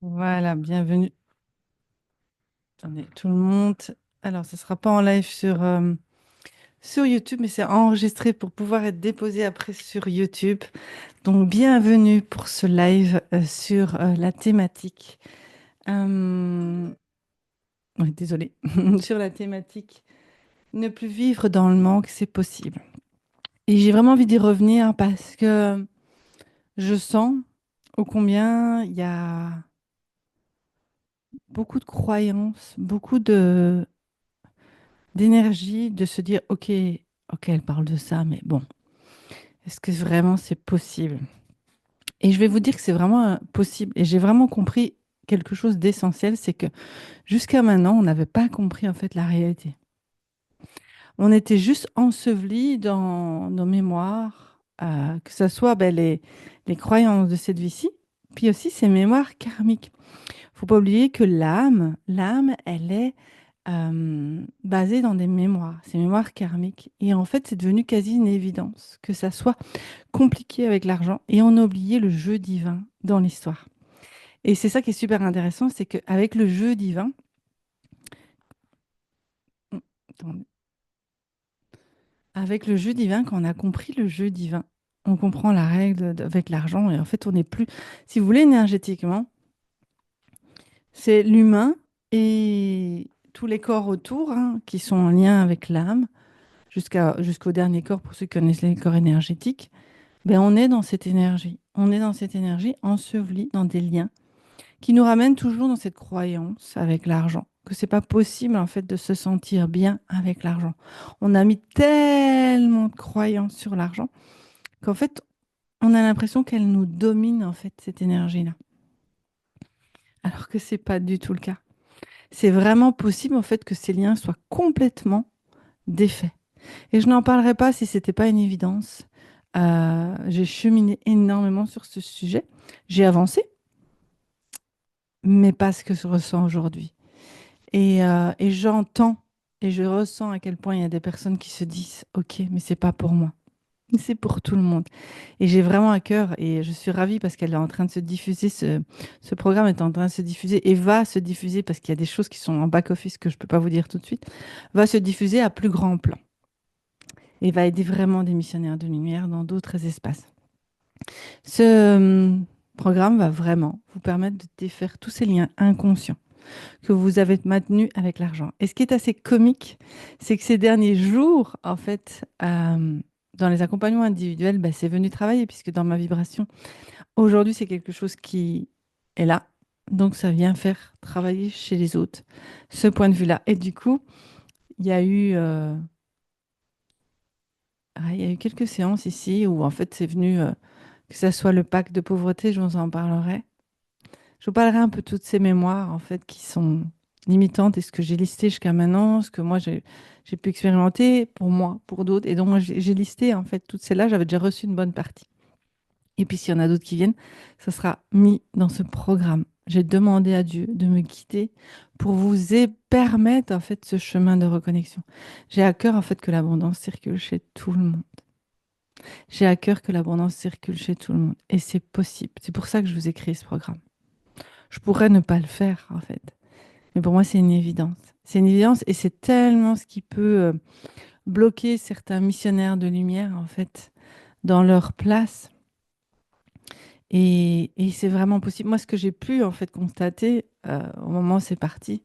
Voilà, bienvenue. Attendez, tout le monde. Alors, ce ne sera pas en live sur YouTube, mais c'est enregistré pour pouvoir être déposé après sur YouTube. Donc, bienvenue pour ce live sur la thématique. euh, ouais, désolée. Sur la thématique ne plus vivre dans le manque, c'est possible. Et j'ai vraiment envie d'y revenir parce que je sens ô combien il y a beaucoup de croyances, beaucoup d'énergie de se dire, ok, elle parle de ça, mais bon, est-ce que vraiment c'est possible? Et je vais vous dire que c'est vraiment possible. Et j'ai vraiment compris quelque chose d'essentiel, c'est que jusqu'à maintenant, on n'avait pas compris en fait la réalité. On était juste ensevelis dans nos mémoires, que ce soit les croyances de cette vie-ci, puis aussi ces mémoires karmiques. Faut pas oublier que l'âme, elle est basée dans des mémoires, ces mémoires karmiques. Et en fait, c'est devenu quasi une évidence que ça soit compliqué avec l'argent. Et on a oublié le jeu divin dans l'histoire. Et c'est ça qui est super intéressant, c'est qu'avec le jeu divin, attendez, avec le jeu divin, quand on a compris le jeu divin, on comprend la règle avec l'argent. Et en fait, on n'est plus, si vous voulez, énergétiquement, c'est l'humain et tous les corps autour hein, qui sont en lien avec l'âme jusqu'au dernier corps, pour ceux qui connaissent les corps énergétiques, ben on est dans cette énergie. On est dans cette énergie ensevelie dans des liens qui nous ramènent toujours dans cette croyance avec l'argent, que c'est pas possible en fait de se sentir bien avec l'argent. On a mis tellement de croyances sur l'argent qu'en fait, on a l'impression qu'elle nous domine en fait cette énergie-là. Alors que c'est pas du tout le cas. C'est vraiment possible en fait que ces liens soient complètement défaits. Et je n'en parlerai pas si c'était pas une évidence. J'ai cheminé énormément sur ce sujet. J'ai avancé, mais pas ce que je ressens aujourd'hui. Et j'entends et je ressens à quel point il y a des personnes qui se disent, OK, mais c'est pas pour moi. C'est pour tout le monde. Et j'ai vraiment à cœur, et je suis ravie parce qu'elle est en train de se diffuser, ce programme est en train de se diffuser et va se diffuser parce qu'il y a des choses qui sont en back-office que je ne peux pas vous dire tout de suite, va se diffuser à plus grand plan et va aider vraiment des missionnaires de lumière dans d'autres espaces. Ce programme va vraiment vous permettre de défaire tous ces liens inconscients que vous avez maintenus avec l'argent. Et ce qui est assez comique, c'est que ces derniers jours, en fait, dans les accompagnements individuels, bah, c'est venu travailler puisque dans ma vibration, aujourd'hui, c'est quelque chose qui est là. Donc, ça vient faire travailler chez les autres ce point de vue-là. Et du coup, il y a eu, il y a eu quelques séances ici où, en fait, c'est venu, que ça soit le pacte de pauvreté, je vous en parlerai. Je vous parlerai un peu de toutes ces mémoires, en fait, qui sont limitantes et ce que j'ai listé jusqu'à maintenant, ce que moi j'ai pu expérimenter pour moi, pour d'autres. Et donc, moi, j'ai listé, en fait, toutes celles-là. J'avais déjà reçu une bonne partie. Et puis, s'il y en a d'autres qui viennent, ça sera mis dans ce programme. J'ai demandé à Dieu de me guider pour vous permettre, en fait, ce chemin de reconnexion. J'ai à cœur, en fait, que l'abondance circule chez tout le monde. J'ai à cœur que l'abondance circule chez tout le monde. Et c'est possible. C'est pour ça que je vous ai créé ce programme. Je pourrais ne pas le faire, en fait. Mais pour moi, c'est une évidence. C'est une évidence et c'est tellement ce qui peut bloquer certains missionnaires de lumière, en fait, dans leur place. Et c'est vraiment possible. Moi, ce que j'ai pu, en fait, constater au moment où c'est parti,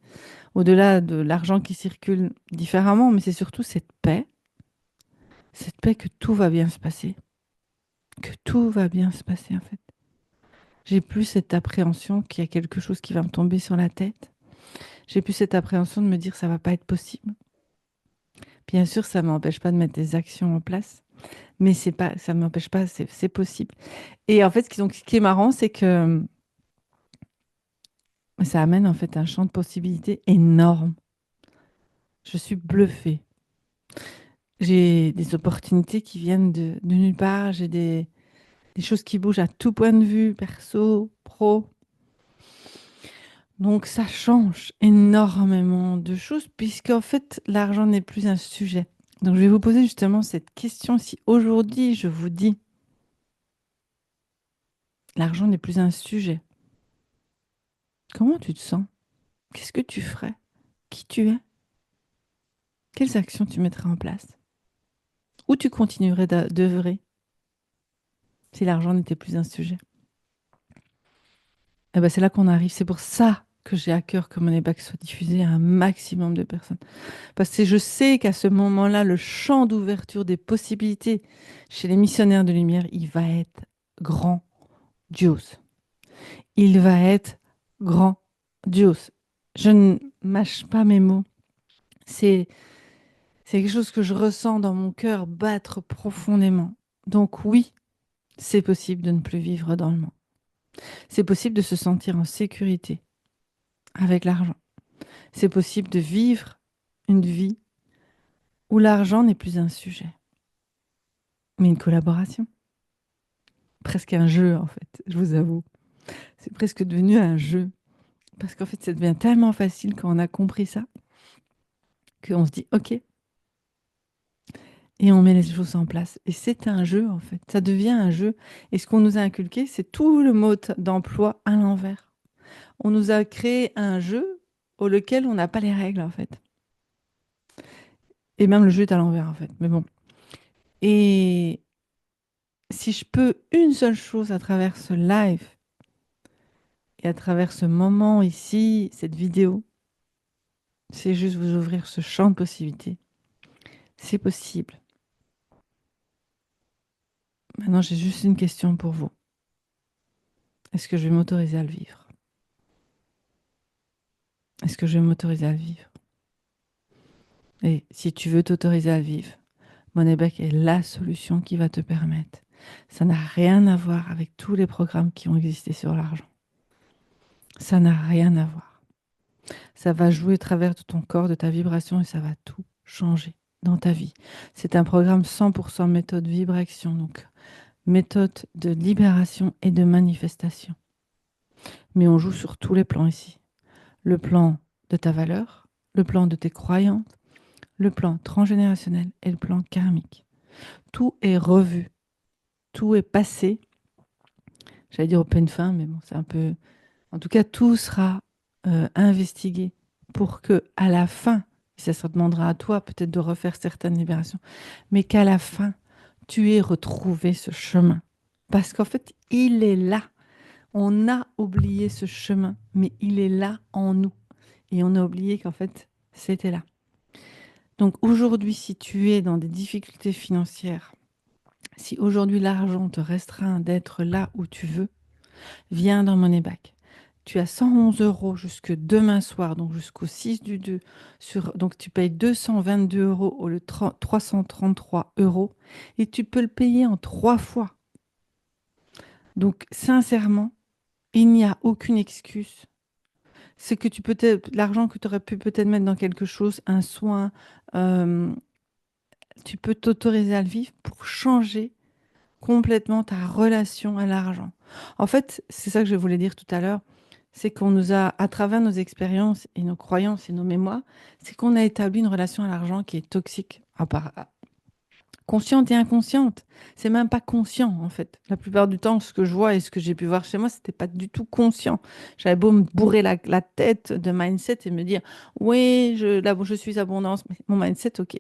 au-delà de l'argent qui circule différemment, mais c'est surtout cette paix que tout va bien se passer. Que tout va bien se passer, en fait. J'ai plus cette appréhension qu'il y a quelque chose qui va me tomber sur la tête. J'ai plus cette appréhension de me dire ça va pas être possible. Bien sûr, ça ne m'empêche pas de mettre des actions en place, mais c'est pas, ça ne m'empêche pas, c'est possible. Et en fait, ce qui est marrant, c'est que ça amène en fait un champ de possibilités énorme. Je suis bluffée. J'ai des opportunités qui viennent de nulle part, j'ai des choses qui bougent à tout point de vue, perso, pro. Donc ça change énormément de choses, puisqu'en fait, l'argent n'est plus un sujet. Donc je vais vous poser justement cette question, si aujourd'hui je vous dis l'argent n'est plus un sujet. Comment tu te sens? Qu'est-ce que tu ferais? Qui tu es? Quelles actions tu mettrais en place? Où tu continuerais d'œuvrer si l'argent n'était plus un sujet? Eh ben, c'est là qu'on arrive. C'est pour ça que j'ai à cœur que mon EBAC soit diffusé à un maximum de personnes. Parce que je sais qu'à ce moment-là, le champ d'ouverture des possibilités chez les missionnaires de lumière, il va être grandiose. Il va être grandiose. Je ne mâche pas mes mots. C'est, c'est quelque chose que je ressens dans mon cœur battre profondément. Donc oui, c'est possible de ne plus vivre dans le monde. C'est possible de se sentir en sécurité avec l'argent. C'est possible de vivre une vie où l'argent n'est plus un sujet, mais une collaboration. Presque un jeu, en fait, je vous avoue. C'est presque devenu un jeu. Parce qu'en fait, ça devient tellement facile quand on a compris ça, qu'on se dit, OK, et on met les choses en place. Et c'est un jeu, en fait. Ça devient un jeu. Et ce qu'on nous a inculqué, c'est tout le mode d'emploi à l'envers. On nous a créé un jeu auquel on n'a pas les règles, en fait. Et même le jeu est à l'envers, en fait. Mais bon. Et si je peux une seule chose à travers ce live et à travers ce moment ici, cette vidéo, c'est juste vous ouvrir ce champ de possibilités. C'est possible. Maintenant, j'ai juste une question pour vous. Est-ce que je vais m'autoriser à le vivre? Est-ce que je vais m'autoriser à le vivre? Et si tu veux t'autoriser à le vivre, Moneyback est la solution qui va te permettre. Ça n'a rien à voir avec tous les programmes qui ont existé sur l'argent. Ça n'a rien à voir. Ça va jouer au travers de ton corps, de ta vibration et ça va tout changer dans ta vie. C'est un programme 100% méthode vibration, donc méthode de libération et de manifestation. Mais on joue sur tous les plans ici. Le plan de ta valeur, le plan de tes croyances, le plan transgénérationnel et le plan karmique. Tout est revu, tout est passé. J'allais dire au peine fin, mais bon, c'est un peu... En tout cas, tout sera investigué pour que, à la fin, et ça se demandera à toi peut-être de refaire certaines libérations, mais qu'à la fin, tu aies retrouvé ce chemin. Parce qu'en fait, il est là. On a oublié ce chemin, mais il est là en nous. Et on a oublié qu'en fait, c'était là. Donc aujourd'hui, si tu es dans des difficultés financières, si aujourd'hui l'argent te restreint d'être là où tu veux, viens dans Moneyback. Tu as 111 euros jusque demain soir, donc jusqu'au 6 du 2. Donc tu payes 222 euros au lieu de 333 euros et tu peux le payer en 3 fois. Donc sincèrement, il n'y a aucune excuse. C'est que l'argent que tu aurais pu peut-être mettre dans quelque chose, un soin, euh, tu peux t'autoriser à le vivre pour changer complètement ta relation à l'argent. En fait, c'est ça que je voulais dire tout à l'heure, c'est qu'on nous a, à travers nos expériences et nos croyances et nos mémoires, c'est qu'on a établi une relation à l'argent qui est toxique, consciente et inconsciente. C'est même pas conscient, en fait. La plupart du temps, ce que je vois et ce que j'ai pu voir chez moi, c'était pas du tout conscient. J'avais beau me bourrer la tête de mindset et me dire, oui, je suis abondance, mais mon mindset, ok.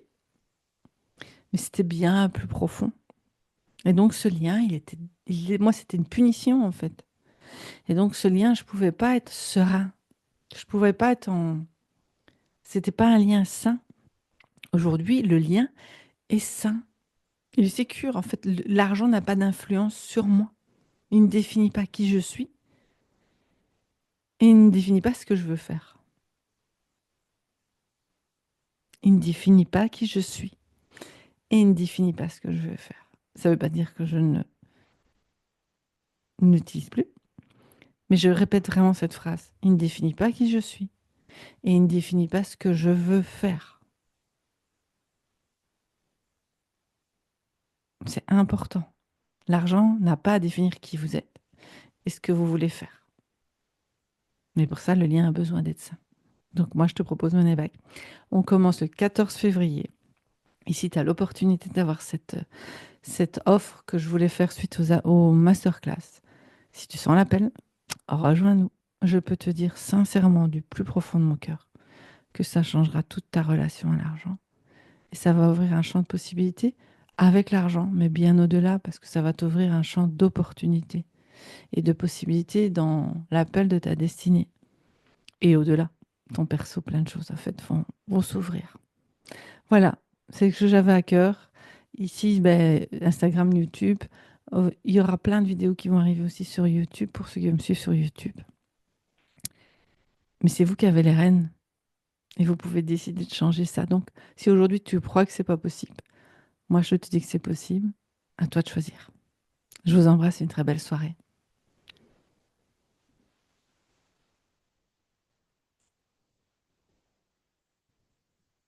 Mais c'était bien plus profond. Et donc ce lien, moi, c'était une punition en fait. Et donc ce lien, je pouvais pas être serein. Je pouvais pas être en... C'était pas un lien sain. Aujourd'hui, le lien est sain. Il est sécure. En fait, l'argent n'a pas d'influence sur moi. Il ne définit pas qui je suis et il ne définit pas ce que je veux faire. Il ne définit pas qui je suis et il ne définit pas ce que je veux faire. Ça ne veut pas dire que je ne n'utilise plus, mais je répète vraiment cette phrase. Il ne définit pas qui je suis et il ne définit pas ce que je veux faire. C'est important. L'argent n'a pas à définir qui vous êtes et ce que vous voulez faire. Mais pour ça, le lien a besoin d'être sain. Donc moi, je te propose mon évac. On commence le 14 février. Ici, tu as l'opportunité d'avoir cette offre que je voulais faire suite aux masterclass. Si tu sens l'appel, rejoins-nous. je peux te dire sincèrement du plus profond de mon cœur que ça changera toute ta relation à l'argent. Et ça va ouvrir un champ de possibilités avec l'argent, mais bien au-delà, parce que ça va t'ouvrir un champ d'opportunités et de possibilités dans l'appel de ta destinée. Et au-delà, ton perso, plein de choses en fait vont s'ouvrir. Voilà, c'est ce que j'avais à cœur. Ici, ben, Instagram, YouTube. Il y aura plein de vidéos qui vont arriver aussi sur YouTube pour ceux qui me suivent sur YouTube. Mais c'est vous qui avez les rênes et vous pouvez décider de changer ça. Donc, si aujourd'hui tu crois que c'est pas possible, moi je te dis que c'est possible. À toi de choisir. Je vous embrasse, une très belle soirée.